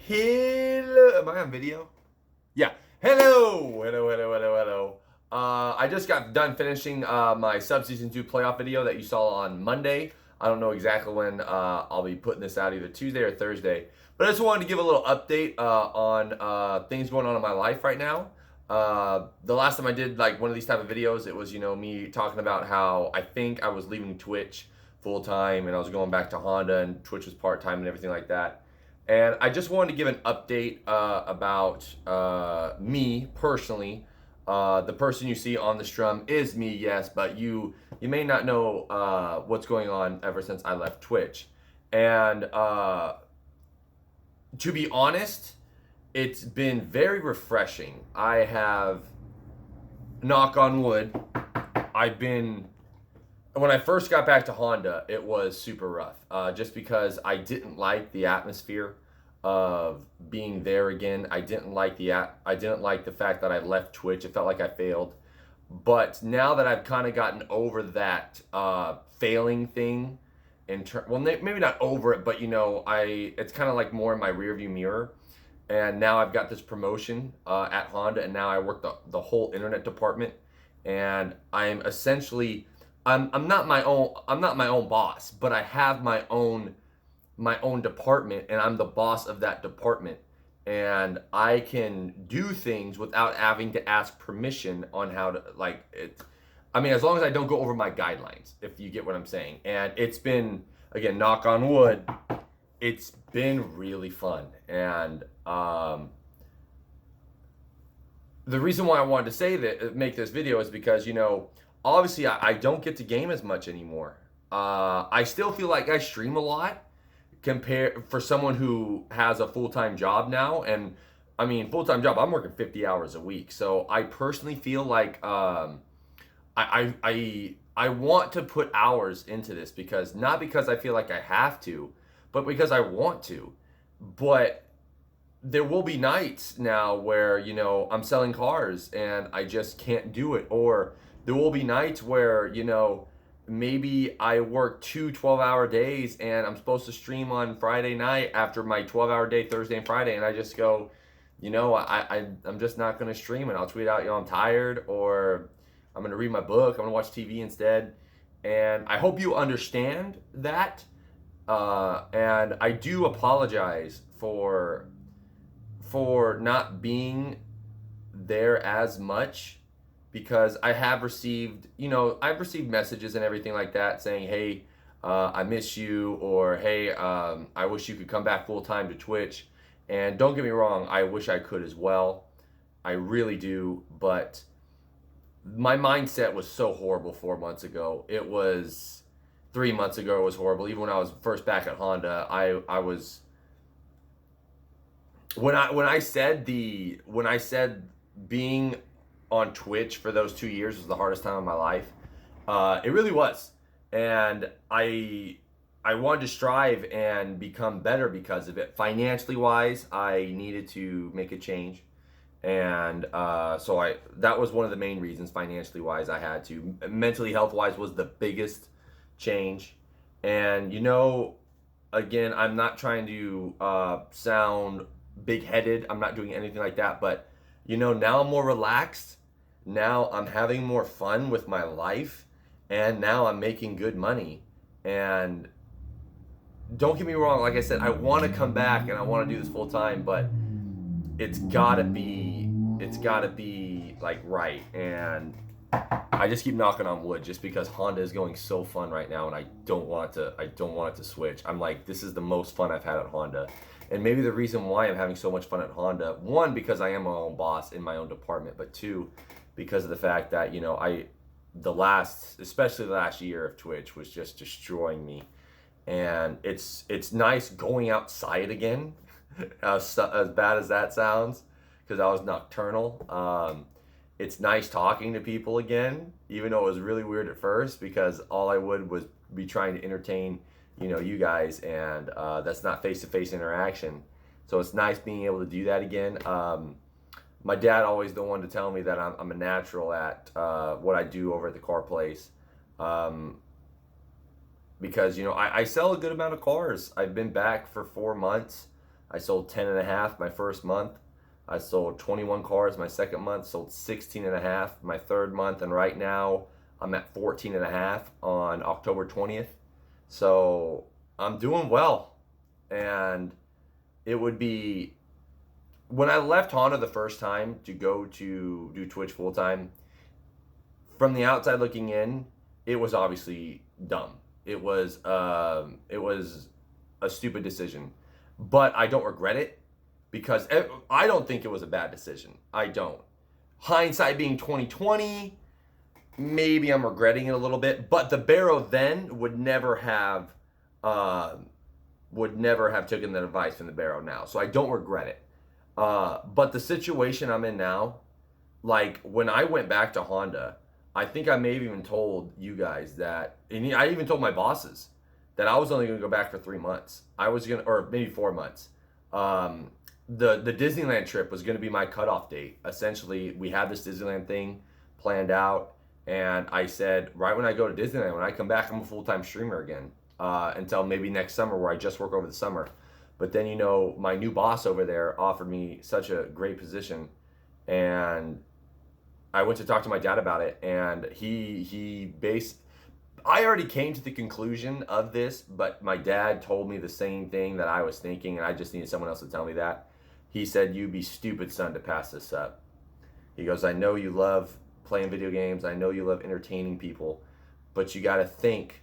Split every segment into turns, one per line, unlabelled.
Hello. Am I on video? Yeah. Hello. Hello, hello, hello, hello. I just got done finishing my Subseason 2 playoff video that you saw on Monday. I don't know exactly when I'll be putting this out, either Tuesday or Thursday. But I just wanted to give a little update on things going on in my life right now. The last time I did like one of these type of videos, it was, me talking about how I think I was leaving Twitch full time and I was going back to Honda and Twitch was part time and everything like that. And I just wanted to give an update about me personally. The person you see on the strum is me, yes, but you may not know what's going on ever since I left Twitch. And to be honest, it's been very refreshing. I have, knock on wood, I've been when I first got back to Honda, it was super rough. Just because I didn't like the atmosphere of being there again. I didn't like the fact that I left Twitch. It felt like I failed. But now that I've kind of gotten over that failing thing, well, maybe not over it, but it's kind of like more in my rearview mirror. And now I've got this promotion at Honda, and now I work the whole internet department, and I'm essentially I'm not my own boss, but I have my own department, and I'm the boss of that department, and I can do things without having to ask permission on how to like it. I mean, as long as I don't go over my guidelines, if you get what I'm saying. And it's been, again, knock on wood, it's been really fun. And the reason why I wanted to say that, make this video, is because obviously I don't get to game as much anymore. I still feel like I stream a lot for someone who has a full-time job now. And I mean, full-time job, I'm working 50 hours a week. So I personally feel like I want to put hours into this, because not because I feel like I have to, but because I want to. But there will be nights now where I'm selling cars and I just can't do it. Or there will be nights where maybe I work 2 12-hour days and I'm supposed to stream on Friday night after my 12-hour day, Thursday and Friday, and I just go, I'm just not going to stream, and I'll tweet out, I'm tired, or I'm going to read my book, I'm going to watch TV instead. And I hope you understand that. And I do apologize for not being there as much, because I have received, I've received messages and everything like that saying, hey, I miss you, or hey, I wish you could come back full time to Twitch. And don't get me wrong, I wish I could as well. I really do. But my mindset was so horrible 4 months ago. It was 3 months ago. It was horrible. Even when I was first back at Honda, I was, when I said being on Twitch for those 2 years was the hardest time of my life. It really was. And I wanted to strive and become better because of it. Financially wise, I needed to make a change. And so that was one of the main reasons. Financially wise, I had to. Mentally, health wise was the biggest change. And again, I'm not trying to sound big headed. I'm not doing anything like that. But now I'm more relaxed. Now I'm having more fun with my life, and now I'm making good money. And don't get me wrong, like I said, I want to come back and I want to do this full time, but it's gotta be like right. And I just keep knocking on wood, just because Honda is going so fun right now, and I don't want it to switch. I'm like, this is the most fun I've had at Honda. And maybe the reason why I'm having so much fun at Honda, one, because I am my own boss in my own department, but two, because of the fact that especially the last year of Twitch was just destroying me. And it's nice going outside again, as bad as that sounds, because I was nocturnal. It's nice talking to people again, even though it was really weird at first, because all I would was be trying to entertain you guys, and that's not face-to-face interaction. So it's nice being able to do that again. My dad always the one to tell me that I'm a natural at what I do over at the car place, because I sell a good amount of cars. I've been back for 4 months. I sold 10 and a half my first month. I sold 21 cars my second month, sold 16 and a half my third month, and right now I'm at 14 and a half on October 20th. So I'm doing well. And it would be, when I left Honda the first time to go to do Twitch full time, from the outside looking in, it was obviously dumb. It was a stupid decision, but I don't regret it because I don't think it was a bad decision. I don't. Hindsight being 2020, maybe I'm regretting it a little bit. But the Barrow then would never have taken that advice from the Barrow now. So I don't regret it. But the situation I'm in now, like when I went back to Honda, I think I may have even told you guys that, and I even told my bosses that I was only going to go back for 3 months. I was going to, or maybe 4 months. The Disneyland trip was going to be my cutoff date. Essentially, we had this Disneyland thing planned out, and I said, right when I go to Disneyland, when I come back, I'm a full-time streamer again, until maybe next summer where I just work over the summer. But then, my new boss over there offered me such a great position, and I went to talk to my dad about it, and I already came to the conclusion of this, but my dad told me the same thing that I was thinking, and I just needed someone else to tell me that. He said, "You'd be stupid, son, to pass this up." He goes, "I know you love playing video games. I know you love entertaining people, but you got to think.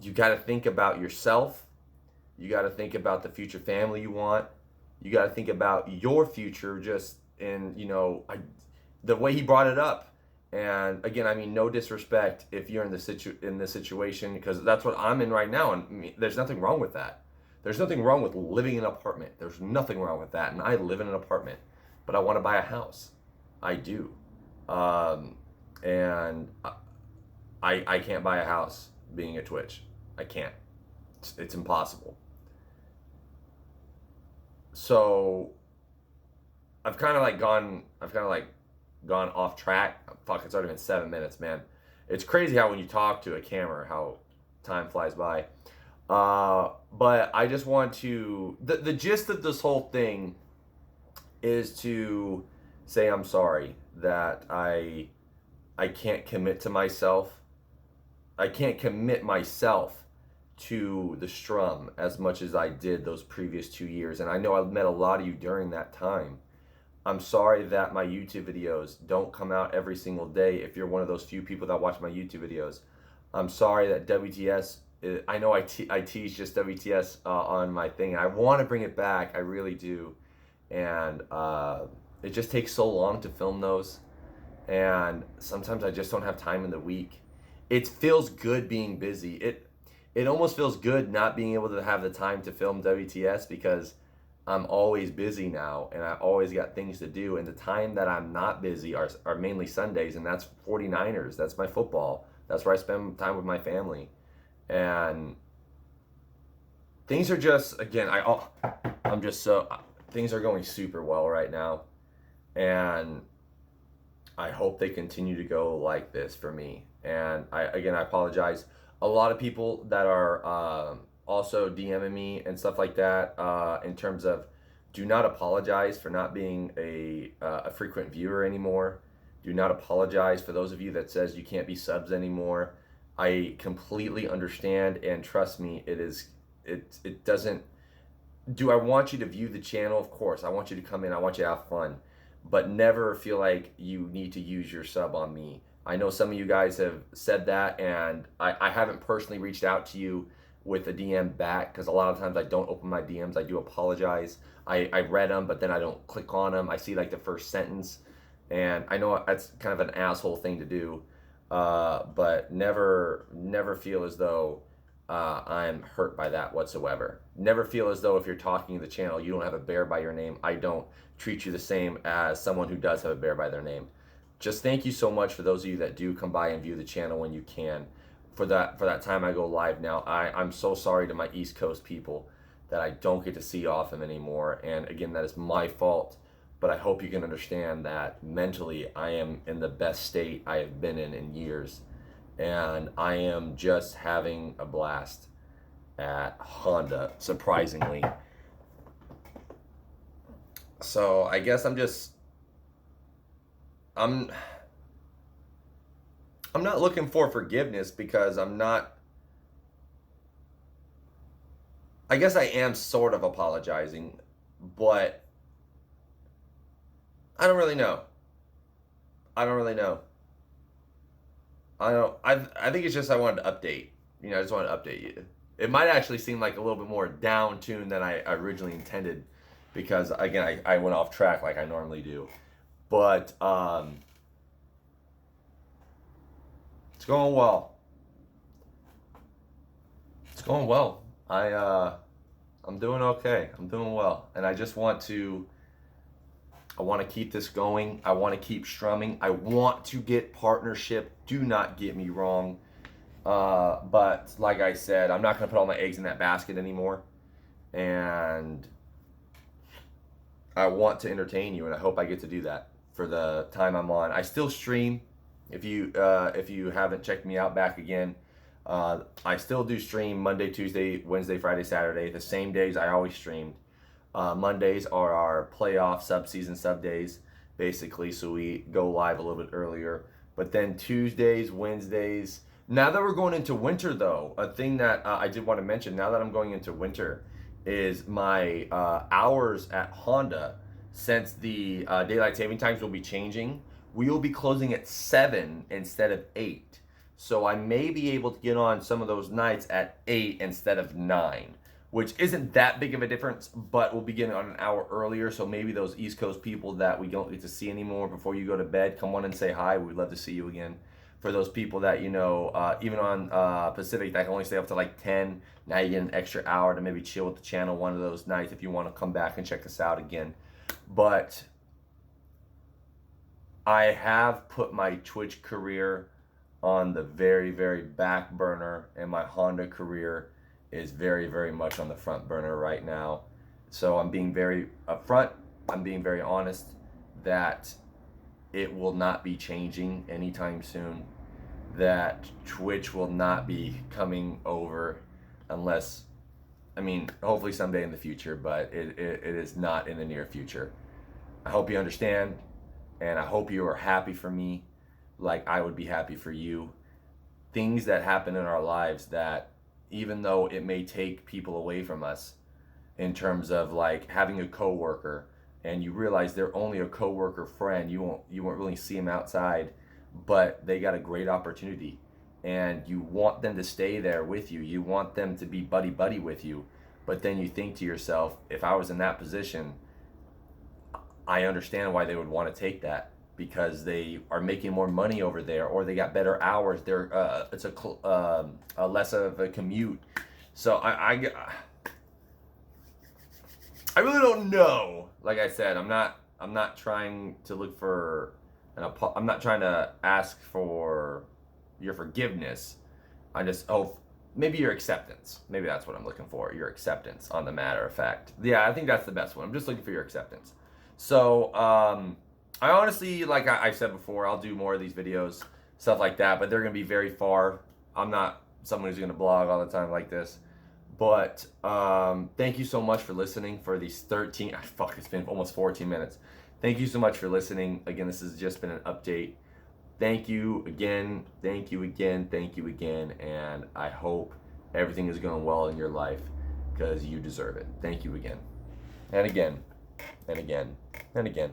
You got to think about yourself. You got to think about the future family you want. You got to think about your future." The way he brought it up. And again, I mean, no disrespect if you're in this situation, because that's what I'm in right now, and I mean, there's nothing wrong with that. There's nothing wrong with living in an apartment. There's nothing wrong with that, and I live in an apartment, but I want to buy a house. I do, and I can't buy a house being at Twitch. I can't. It's impossible. So I've kind of gone off track. Fuck, it's already been 7 minutes, man. It's crazy how when you talk to a camera, how time flies by. But I just want to, the gist of this whole thing is to say I'm sorry that I can't commit to myself. I can't commit myself to the Strum as much as I did those previous 2 years. And I know I've met a lot of you during that time. I'm sorry that my YouTube videos don't come out every single day if you're one of those few people that watch my YouTube videos. I'm sorry that WTS, I know I teach just WTS on my thing. I want to bring it back, I really do. And it just takes so long to film those. And sometimes I just don't have time in the week. It feels good being busy. It almost feels good not being able to have the time to film WTS because I'm always busy now, and I always got things to do. And the time that I'm not busy are mainly Sundays, and that's 49ers. That's my football. That's where I spend time with my family. And things are just, again, things are going super well right now. And I hope they continue to go like this for me. And I apologize. A lot of people that are also DMing me and stuff like that, in terms of, do not apologize for not being a frequent viewer anymore. Do not apologize for those of you that says you can't be subs anymore. I completely understand, and trust me, it doesn't. Do I want you to view the channel? Of course, I want you to come in. I want you to have fun, but never feel like you need to use your sub on me. I know some of you guys have said that, and I haven't personally reached out to you with a DM back because a lot of times I don't open my DMs. I do apologize. I read them, but then I don't click on them. I see like the first sentence, and I know that's kind of an asshole thing to do, but never feel as though I'm hurt by that whatsoever. Never feel as though if you're talking to the channel, you don't have a bear by your name. I don't treat you the same as someone who does have a bear by their name. Just thank you so much for those of you that do come by and view the channel when you can. For that time I go live now, I'm so sorry to my East Coast people that I don't get to see often anymore. And again, that is my fault. But I hope you can understand that mentally I am in the best state I have been in years. And I am just having a blast. at Honda, surprisingly. So I guess I'm not looking for forgiveness because I guess I am sort of apologizing, but I don't really know. I don't really know. I think it's just I wanted to update. I just wanted to update you. It might actually seem like a little bit more down tuned than I originally intended because again I went off track like I normally do. But it's going well. It's going well. I'm doing okay. I'm doing well. And I want to keep this going. I want to keep strumming. I want to get partnership. Do not get me wrong. But like I said, I'm not going to put all my eggs in that basket anymore. And I want to entertain you, and I hope I get to do that for the time I'm on. I still stream. If you haven't checked me out back again, I still do stream Monday, Tuesday, Wednesday, Friday, Saturday, the same days I always streamed. Mondays are our playoff sub-season sub days, basically, so we go live a little bit earlier. But then Tuesdays, Wednesdays. Now that we're going into winter, though, a thing that I did want to mention, now that I'm going into winter, is my hours at Honda, since the daylight saving times will be changing, we will be closing at 7 instead of 8. So I may be able to get on some of those nights at 8 instead of 9, which isn't that big of a difference, but we'll be getting on an hour earlier. So maybe those East Coast people that we don't get to see anymore before you go to bed, come on and say hi. We'd love to see you again. For those people that, even on Pacific, that can only stay up to like 10, now you get an extra hour to maybe chill with the channel one of those nights if you want to come back and check us out again. But I have put my Twitch career on the very, very back burner, and my Honda career is very, very much on the front burner right now. So I'm being very upfront. I'm being very honest that it will not be changing anytime soon. That Twitch will not be coming over unless, hopefully someday in the future, but it is not in the near future. I hope you understand, and I hope you are happy for me like I would be happy for you. Things that happen in our lives that, even though it may take people away from us, in terms of like having a coworker and you realize they're only a coworker friend, you won't really see them outside, but they got a great opportunity and you want them to stay there with you. You want them to be buddy buddy with you. But then you think to yourself, if I was in that position, I understand why they would want to take that, because they are making more money over there, or they got better hours. It's a less of a commute. So I really don't know. Like I said, I'm not trying to look for I'm not trying to ask for your forgiveness. Maybe your acceptance. Maybe that's what I'm looking for. Your acceptance, on the matter of fact. Yeah, I think that's the best one. I'm just looking for your acceptance. So, I honestly, like I've said before, I'll do more of these videos, stuff like that, but they're going to be very far. I'm not someone who's going to blog all the time like this. But thank you so much for listening for these 13, it's been almost 14 minutes. Thank you so much for listening. Again, this has just been an update. Thank you again, thank you again, thank you again, and I hope everything is going well in your life because you deserve it. Thank you again, and again, and again, and again.